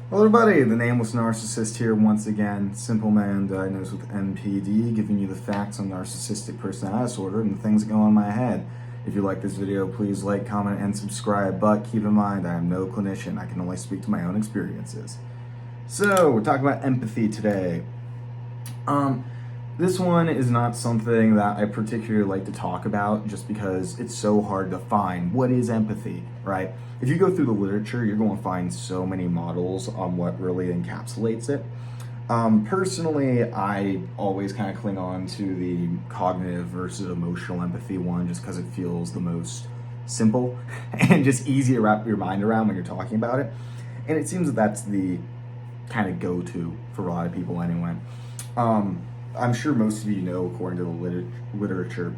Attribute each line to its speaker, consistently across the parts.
Speaker 1: Hello everybody, the Nameless Narcissist here once again. Simple man diagnosed with NPD, giving you the facts on narcissistic personality disorder and the things that go on in my head. If you like this video, please like, comment, and subscribe, but keep in mind I am no clinician. I can only speak to my own experiences. So, we're talking about empathy today. This one is not something that I particularly like to talk about just because it's so hard to find what is empathy, right? If you go through the literature, you're going to find so many models on what really encapsulates it. Personally, I always kind of cling on to the cognitive versus emotional empathy one just because it feels the most simple and just easy to wrap your mind around when you're talking about it. And it seems that that's the kind of go-to for a lot of people anyway. I'm sure most of you know, according to the literature,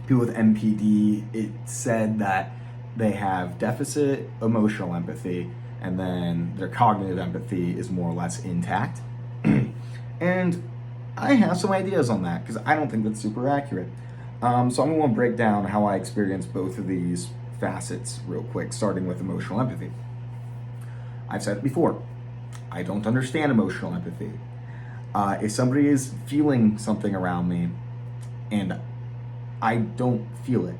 Speaker 1: people with NPD, it said that they have deficit emotional empathy, and then their cognitive empathy is more or less intact. And I have some ideas on that, because I don't think that's super accurate. So I'm going to break down how I experience both of these facets real quick, starting with emotional empathy. I've said it before, I don't understand emotional empathy. If somebody is feeling something around me and I don't feel it,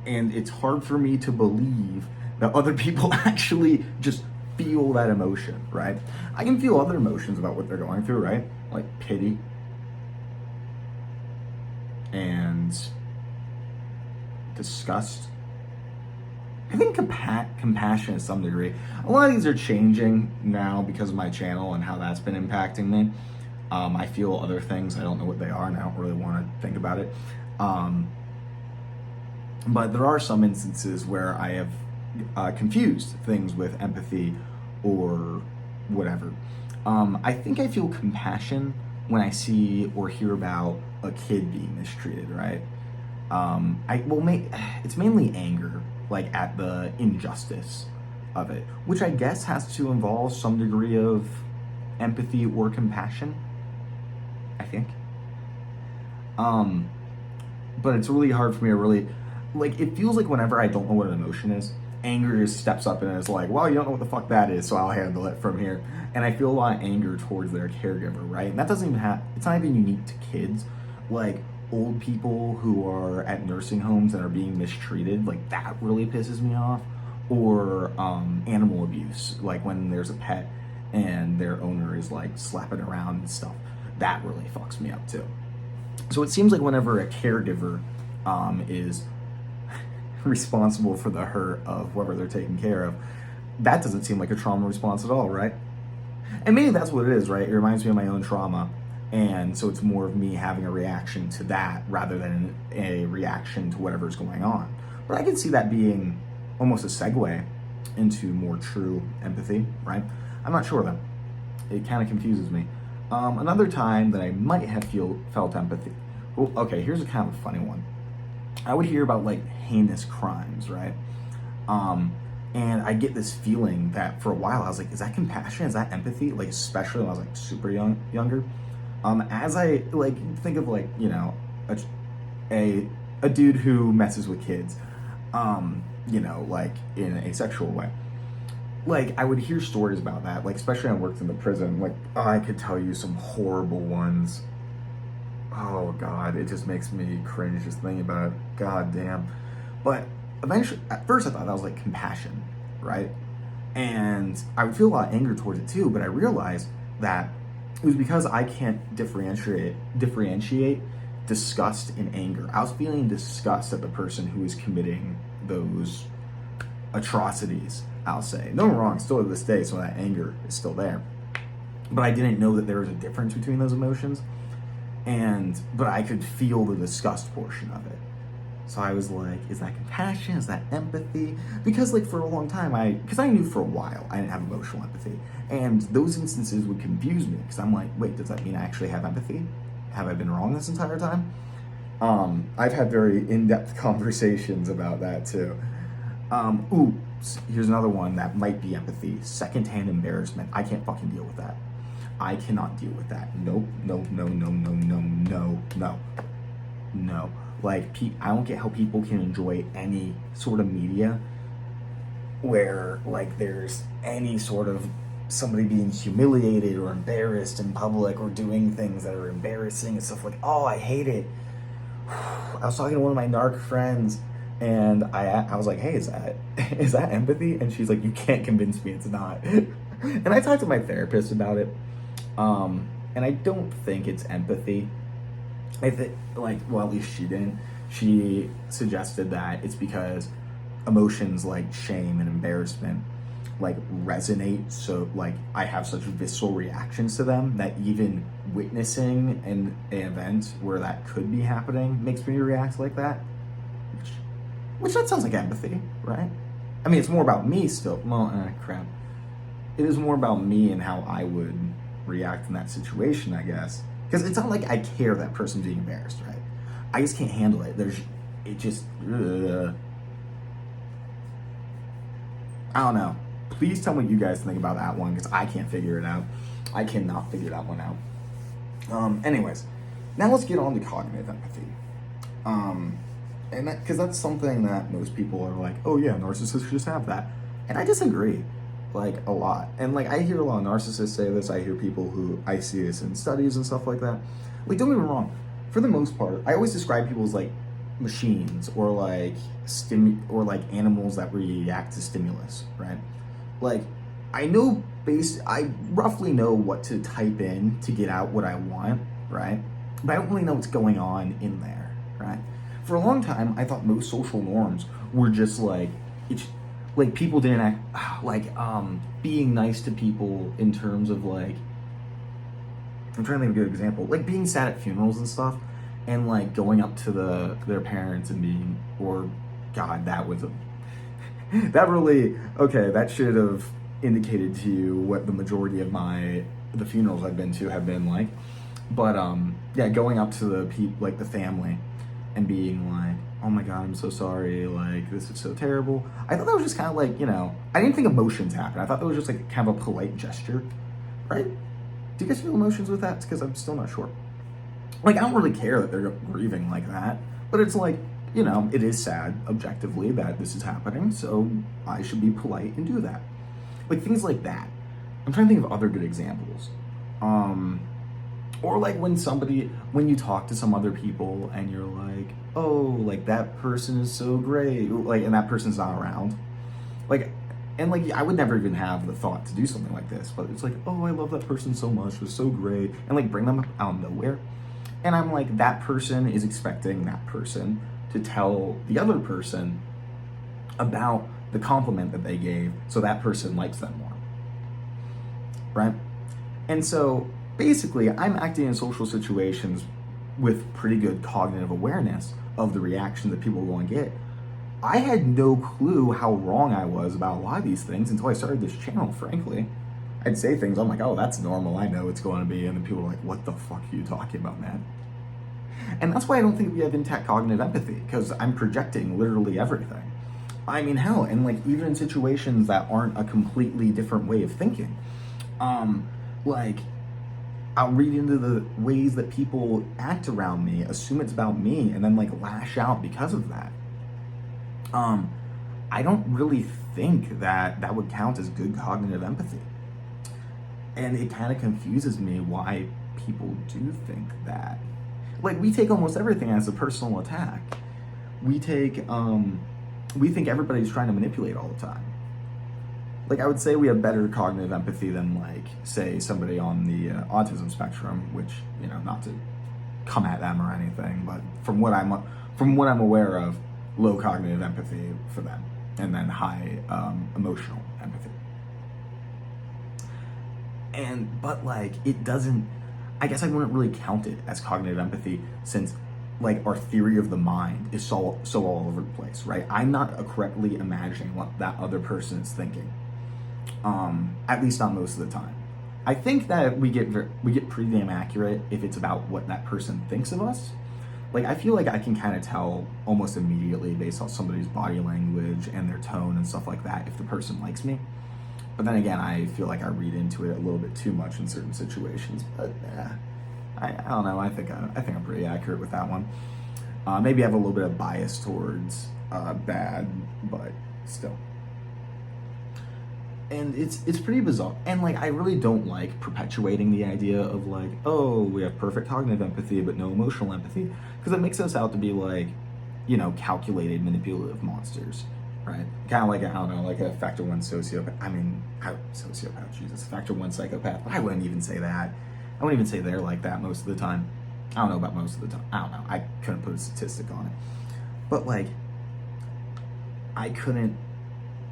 Speaker 1: and it's hard for me to believe that other people actually just feel that emotion, right? I can feel other emotions about what they're going through, right? Like pity and disgust. I think compassion to some degree. A lot of these are changing now because of my channel and how that's been impacting me. I feel other things. I don't know what they are, and I don't really want to think about it. But there are some instances where I have confused things with empathy or whatever. I think I feel compassion when I see or hear about a kid being mistreated, right? It's mainly anger, like at the injustice of it, which I guess has to involve some degree of empathy or compassion, I think. But it's really hard for me to really, like, it feels like whenever I don't know what an emotion is, anger just steps up and is like, well, you don't know what the fuck that is, so I'll handle it from here. And I feel a lot of anger towards their caregiver, right? And that doesn't even it's not even unique to kids. Like, old people who are at nursing homes and are being mistreated, like, that really pisses me off. Or animal abuse, like when there's a pet and their owner is like slapping around and stuff. That really fucks me up too. So it seems like whenever a caregiver is responsible for the hurt of whoever they're taking care of, that doesn't seem like a trauma response at all, right? And maybe that's what it is, right? It reminds me of my own trauma, and so it's more of me having a reaction to that rather than a reaction to whatever's going on. But I can see that being almost a segue into more true empathy, right? I'm not sure though. It kind of confuses me. Another time that I might have felt empathy. Well, okay, here's a kind of a funny one. I would hear about like heinous crimes, right? And I get this feeling that for a while I was like, is that compassion? Is that empathy? Like, especially when I was like super younger. As I like think of like, you know, a dude who messes with kids, you know, like in a sexual way. Like, I would hear stories about that, like, especially when I worked in the prison. Like, I could tell you some horrible ones. Oh, God, it just makes me cringe just thinking about it. God damn. But eventually, at first I thought that was, like, compassion, right? And I would feel a lot of anger towards it, too, but I realized that it was because I can't differentiate disgust and anger. I was feeling disgust at the person who was committing those atrocities, I'll say. No wrong, still to this day, some of that anger is still there. But I didn't know that there was a difference between those emotions. But I could feel the disgust portion of it. So I was like, is that compassion? Is that empathy? Because like for a long time, because I knew for a while I didn't have emotional empathy. And those instances would confuse me because I'm like, wait, does that mean I actually have empathy? Have I been wrong this entire time? I've had very in-depth conversations about that too. Here's another one that might be empathy. Secondhand embarrassment. I can't fucking deal with that. I cannot deal with that. Nope, no. Like, I don't get how people can enjoy any sort of media where, like, there's any sort of somebody being humiliated or embarrassed in public or doing things that are embarrassing and stuff like, oh, I hate it. I was talking to one of my narc friends, and I was like, hey, is that empathy? And she's like, you can't convince me it's not. And I talked to my therapist about it, and I don't think it's empathy. I think, like, well, at least she didn't. She suggested that it's because emotions like shame and embarrassment like resonate, so like I have such visceral reactions to them that even witnessing an event where that could be happening makes me react like that, which that sounds like empathy, right? I mean, it's more about me still. Well, crap. It is more about me and how I would react in that situation, I guess, because it's not like I care that person's being embarrassed, right? I just can't handle it. I don't know. Please tell me what you guys think about that one, because I can't figure it out. I cannot figure that one out. Anyways, now let's get on to cognitive empathy. And because that's something that most people are like, oh yeah, narcissists just have that. And I disagree, like, a lot. And like, I hear a lot of narcissists say this. I hear people who, I see this in studies and stuff like that. Like, don't get me wrong. For the most part, I always describe people as like machines or like animals that react to stimulus, right? Like, I roughly know what to type in to get out what I want, right? But I don't really know what's going on in there, right? For a long time, I thought most social norms were just like, it's like people didn't act like being nice to people in terms of like, I'm trying to think of a good example, like being sad at funerals and stuff, and like going up to their parents and being, or God, that should have indicated to you what the majority of the funerals I've been to have been like. But yeah, going up to the family and being like, oh my God, I'm so sorry, like, this is so terrible. I thought that was just kind of like, I didn't think emotions happen. I thought that was just like kind of a polite gesture, right? Do you guys feel emotions with that? Because I'm still not sure. Like, I don't really care that they're grieving like that, but it's like, it is sad objectively that this is happening, so I should be polite and do that. Like, things like that. I'm trying to think of other good examples. Or like when you talk to some other people and you're like, oh, like that person is so great, like, and that person's not around. Like, and like, I would never even have the thought to do something like this, but it's like, oh, I love that person so much, it was so great, and like bring them up out of nowhere. And I'm like, that person is expecting that person to tell the other person about the compliment that they gave, so that person likes them more, right? And so basically, I'm acting in social situations with pretty good cognitive awareness of the reaction that people are going to get. I had no clue how wrong I was about a lot of these things until I started this channel, frankly. I'd say things, I'm like, oh, that's normal, I know it's going to be, and then people are like, what the fuck are you talking about, man? And that's why I don't think we have intact cognitive empathy, because I'm projecting literally everything. I mean, hell, and like, even in situations that aren't a completely different way of thinking, like, I'll read into the ways that people act around me, assume it's about me, and then like lash out because of that. I don't really think that would count as good cognitive empathy. And it kind of confuses me why people do think that. Like, we take almost everything as a personal attack. We think everybody's trying to manipulate all the time. Like, I would say we have better cognitive empathy than, like, say, somebody on the autism spectrum, which, not to come at them or anything, but from what I'm aware of, low cognitive empathy for them, and then high emotional empathy. But like, it doesn't, I guess I wouldn't really count it as cognitive empathy, since like our theory of the mind is so all over the place, right? I'm not correctly imagining what that other person is thinking. At least not most of the time. I think that we get pretty damn accurate if it's about what that person thinks of us. Like, I feel like I can kind of tell almost immediately based on somebody's body language and their tone and stuff like that if the person likes me. But then again, I feel like I read into it a little bit too much in certain situations. But I don't know. I think I'm pretty accurate with that one. Maybe I have a little bit of bias towards bad, but still. and it's pretty bizarre. And like I really don't like perpetuating the idea of like, oh, we have perfect cognitive empathy but no emotional empathy, because it makes us out to be like, you know, calculated, manipulative monsters, right? Kind of like, I don't know, like a factor one sociopath. I mean, sociopath, Jesus, factor one psychopath. I wouldn't even say that. I wouldn't even say they're like that most of the time. I don't know about most of the time. I don't know. I couldn't put a statistic on it. But like, I couldn't.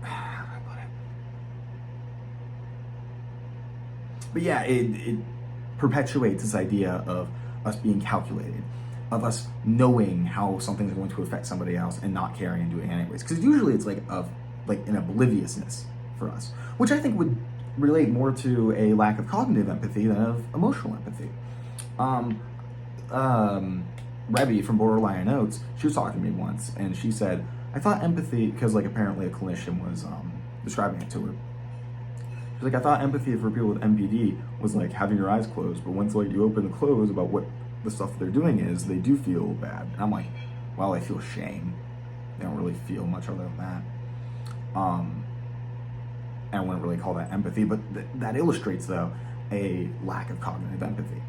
Speaker 1: How do I put it? But yeah, it perpetuates this idea of us being calculated, of us knowing how something's going to affect somebody else and not caring and doing it anyways. Because usually it's like an obliviousness for us, which I think would relate more to a lack of cognitive empathy than of emotional empathy. Rebby from Borderline Notes, she was talking to me once, and she said, I thought empathy, because like apparently a clinician was describing it to her. She's like, I thought empathy for people with MPD was like having your eyes closed, but once like you open the close about what the stuff they're doing is, they do feel bad. And I'm like, well, I feel shame. They don't really feel much other than that. I wouldn't really call that empathy, but that illustrates though a lack of cognitive empathy.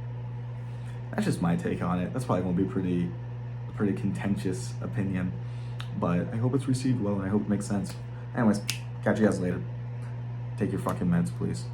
Speaker 1: That's just my take on it. That's probably going to be a pretty contentious opinion, but I hope it's received well and I hope it makes sense. Anyways, catch you guys later. Take your fucking meds, please.